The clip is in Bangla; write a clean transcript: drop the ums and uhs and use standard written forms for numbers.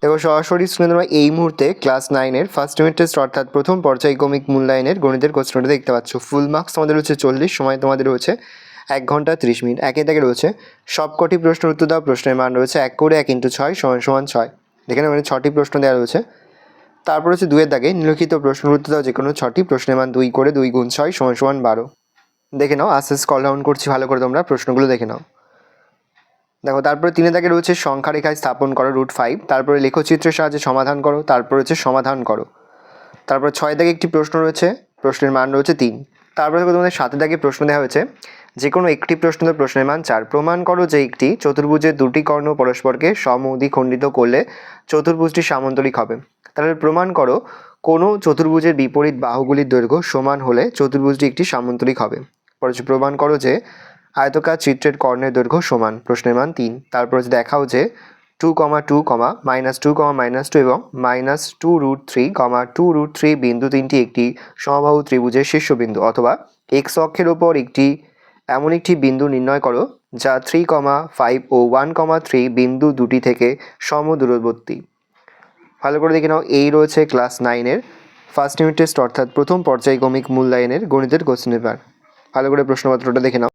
দেখো সরাসরি স্ক্রিনে তোমরা এই মুহূর্তে ক্লাস 9-এর ফার্স্ট ইউনিট টেস্ট অর্থাৎ প্রথম পর্যায়ক্রমিক মূল্যায়নের গণিতের কোশ্চেনটা দেখতে পাচ্ছ। ফুল মার্কস তোমাদের হচ্ছে 40, সময় তোমাদের রয়েছে 1 ঘন্টা 30 মিনিট। একে থেকে রয়েছে সবকটি প্রশ্নের উত্তর দেওয়া, প্রশ্নের মান রয়েছে 1 করে 1 × 6 = 6। দেখে না, মানে 6টি প্রশ্ন দেওয়া রয়েছে। তারপর হচ্ছে 2-এর দাগে নিম্নলিখিত প্রশ্নের উত্তর দেওয়া যে কোনো 6টি প্রশ্নের মান 2 করে 2 × 6 = 12। দেখে নাও, আস্তে আস্তে স্ক্রল ডাউন করছি, ভালো করে তোমরা প্রশ্নগুলো দেখে নাও। দেখো তারপরে 3-এর দাগে রয়েছে সংখ্যা রেখায় স্থাপন করো √5, তারপরে লেখচিত্রের সাহায্যে সমাধান করো, তারপর হচ্ছে সমাধান করো। তারপর 6-এর দাগে একটি প্রশ্ন রয়েছে, প্রশ্নের মান রয়েছে 3। তারপরে তোমাদের 7-এর দাগে প্রশ্ন দেওয়া হয়েছে যে কোনো একটি প্রশ্নের প্রশ্নের মান 4। প্রমাণ করো যে একটি চতুর্ভুজের দুটি কর্ণ পরস্পরকে সমদ্বিখণ্ডিত করলে চতুর্ভুজটি সামান্তরিক হবে। তাহলে প্রমাণ করো কোনো চতুর্ভুজের বিপরীত বাহুগুলির দৈর্ঘ্য সমান হলে চতুর্ভুজটি একটি সামান্তরিক হবে। পরে প্রমাণ করো যে আয়তকার চিত্রের কর্ণের দৈর্ঘ্য সমান, প্রশ্নের মান 3। তারপর দেখাও যে 2, 2, -2, -2 এবং -2√3, 2√3 বিন্দু তিনটি একটি সমবাহু ত্রিভুজের শীর্ষবিন্দু, অথবা এক্স অক্ষের ওপর এমন একটি বিন্দু নির্ণয় করো যা 3, 5 ও 1, 3 বিন্দু দুটি থেকে সমদূরবর্তী। ভালো করে দেখে নাও, এই রয়েছে ক্লাস 9-এর ফার্স্ট ইউনিট টেস্ট অর্থাৎ প্রথম পর্যায়ক্রমিক মূল্যায়নের গণিতের কোশ্চেন পেপার। ভালো করে প্রশ্নপত্রটা দেখে নাও।